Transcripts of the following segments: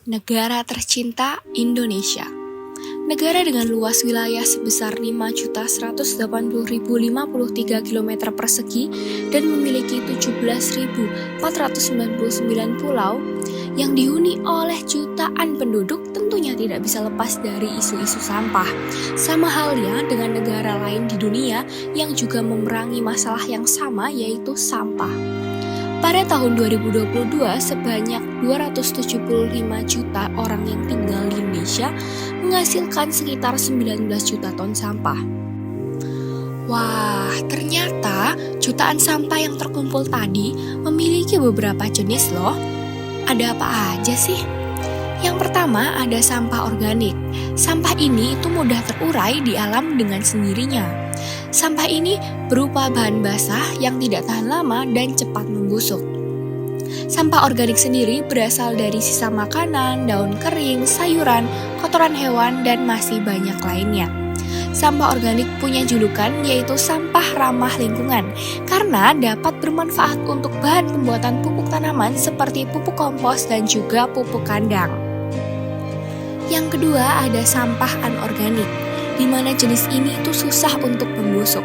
Negara tercinta Indonesia. Negara dengan luas wilayah sebesar 5.180.053 km persegi dan memiliki 17.499 pulau yang dihuni oleh jutaan penduduk tentunya tidak bisa lepas dari isu-isu sampah. Sama halnya dengan negara lain di dunia yang juga memerangi masalah yang sama, yaitu sampah. Pada tahun 2022, sebanyak 275 juta orang yang tinggal di Indonesia menghasilkan sekitar 19 juta ton sampah. Wah, ternyata jutaan sampah yang terkumpul tadi memiliki beberapa jenis loh. Ada apa aja sih? Yang pertama ada sampah organik. Sampah ini itu mudah terurai di alam dengan sendirinya. Sampah ini berupa bahan basah yang tidak tahan lama dan cepat membusuk. Sampah organik sendiri berasal dari sisa makanan, daun kering, sayuran, kotoran hewan, dan masih banyak lainnya. Sampah organik punya julukan yaitu sampah ramah lingkungan karena dapat bermanfaat untuk bahan pembuatan pupuk tanaman seperti pupuk kompos dan juga pupuk kandang. Yang kedua ada sampah anorganik, di mana jenis ini itu susah untuk membusuk.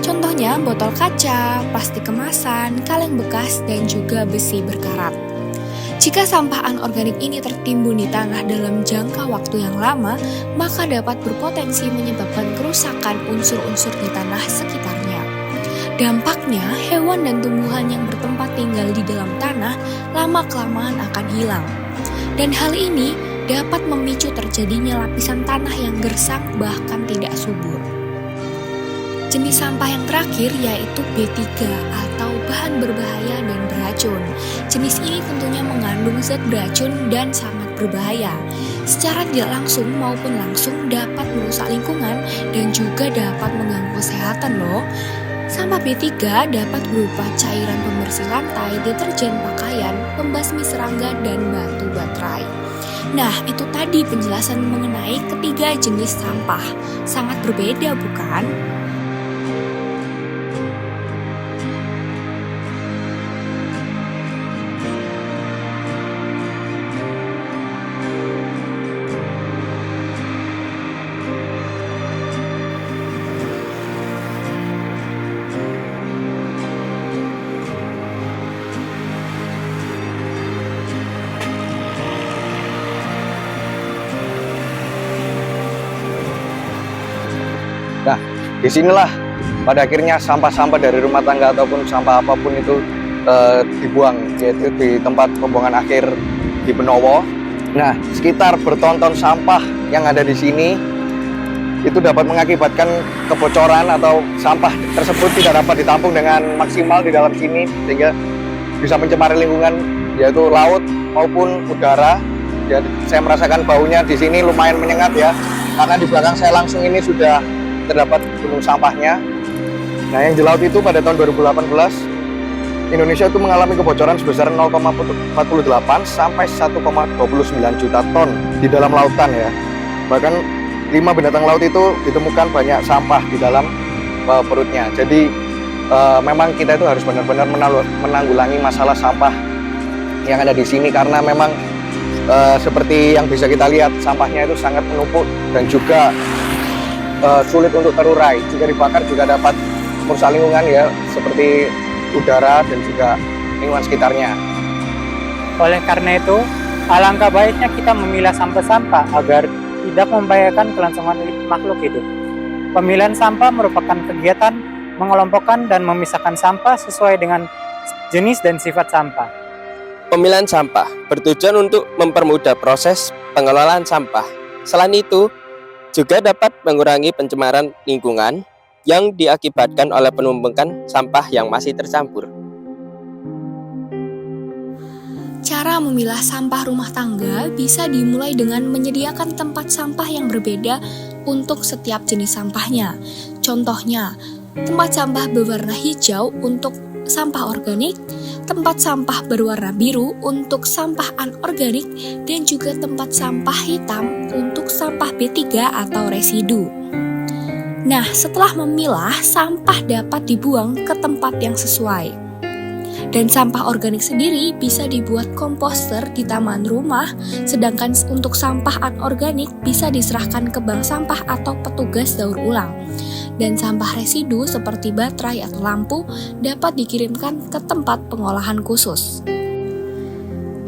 Contohnya botol kaca, plastik kemasan, kaleng bekas, dan juga besi berkarat. Jika sampah anorganik ini tertimbun di tanah dalam jangka waktu yang lama, maka dapat berpotensi menyebabkan kerusakan unsur-unsur di tanah sekitarnya. Dampaknya, hewan dan tumbuhan yang bertempat tinggal di dalam tanah lama-kelamaan akan hilang. Dan hal ini dapat memicu terjadinya lapisan tanah yang gersang bahkan tidak subur. Jenis sampah yang terakhir yaitu B3 atau bahan berbahaya dan beracun. Jenis ini tentunya mengandung zat beracun dan sangat berbahaya. Secara tidak langsung maupun langsung dapat merusak lingkungan dan juga dapat mengganggu kesehatan loh. Sampah B3 dapat berupa cairan pembersih lantai, deterjen pakaian, pembasmi serangga, dan batu baterai. Nah, itu tadi penjelasan mengenai ketiga jenis sampah. Sangat berbeda, bukan? Nah, disinilah pada akhirnya sampah-sampah dari rumah tangga ataupun sampah apapun itu dibuang, yaitu di tempat pembuangan akhir di Benowo. Nah, sekitar bertonton sampah yang ada di sini itu dapat mengakibatkan kebocoran atau sampah tersebut tidak dapat ditampung dengan maksimal di dalam sini sehingga bisa mencemari lingkungan yaitu laut maupun udara. Jadi saya merasakan baunya di sini lumayan menyengat ya, karena di belakang saya langsung ini sudah terdapat gunung sampahnya. Nah, yang di laut itu pada tahun 2018 Indonesia itu mengalami kebocoran sebesar 0,48 sampai 1,29 juta ton di dalam lautan ya. Bahkan 5 binatang laut itu ditemukan banyak sampah di dalam perutnya. Jadi memang kita itu harus benar-benar menanggulangi masalah sampah yang ada di sini karena memang seperti yang bisa kita lihat sampahnya itu sangat menumpuk dan juga sulit untuk terurai. Jika dibakar juga dapat merusak lingkungan ya, seperti udara dan juga lingkungan sekitarnya. Oleh karena itu, alangkah baiknya kita memilah sampah-sampah agar tidak membahayakan kelangsungan makhluk hidup. Pemilihan sampah merupakan kegiatan mengelompokkan dan memisahkan sampah sesuai dengan jenis dan sifat sampah. Pemilihan sampah bertujuan untuk mempermudah proses pengelolaan sampah. Selain itu, juga dapat mengurangi pencemaran lingkungan yang diakibatkan oleh penumpukan sampah yang masih tercampur. Cara memilah sampah rumah tangga bisa dimulai dengan menyediakan tempat sampah yang berbeda untuk setiap jenis sampahnya. Contohnya, tempat sampah berwarna hijau untuk sampah organik, tempat sampah berwarna biru untuk sampah anorganik, dan juga tempat sampah hitam untuk sampah B3 atau residu. Nah, setelah memilah, sampah dapat dibuang ke tempat yang sesuai. Dan sampah organik sendiri bisa dibuat komposter di taman rumah, sedangkan untuk sampah anorganik bisa diserahkan ke bank sampah atau petugas daur ulang. Dan sampah residu seperti baterai atau lampu dapat dikirimkan ke tempat pengolahan khusus.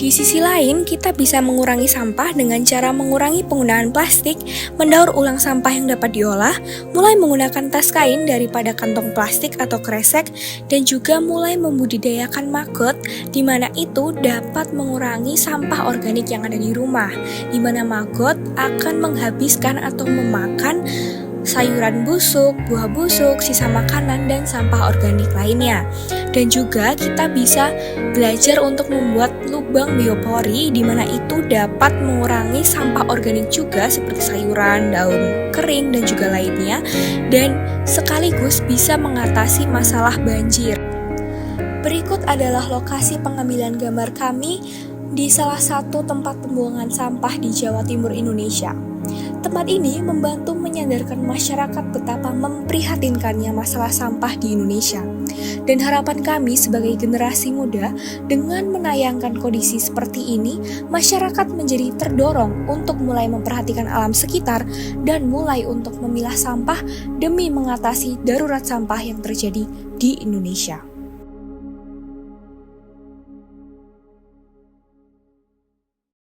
Di sisi lain, kita bisa mengurangi sampah dengan cara mengurangi penggunaan plastik, mendaur ulang sampah yang dapat diolah, mulai menggunakan tas kain daripada kantong plastik atau kresek, dan juga mulai membudidayakan maggot, di mana itu dapat mengurangi sampah organik yang ada di rumah, di mana maggot akan menghabiskan atau memakan sayuran busuk, buah busuk, sisa makanan, dan sampah organik lainnya. Dan juga kita bisa belajar untuk membuat lubang biopori, di mana itu dapat mengurangi sampah organik juga seperti sayuran, daun kering, dan juga lainnya, dan sekaligus bisa mengatasi masalah banjir. Berikut adalah lokasi pengambilan gambar kami di salah satu tempat pembuangan sampah di Jawa Timur, Indonesia. Tempat ini membantu menyadarkan masyarakat betapa memprihatinkannya masalah sampah di Indonesia. Dan harapan kami sebagai generasi muda, dengan menayangkan kondisi seperti ini, masyarakat menjadi terdorong untuk mulai memperhatikan alam sekitar dan mulai untuk memilah sampah demi mengatasi darurat sampah yang terjadi di Indonesia.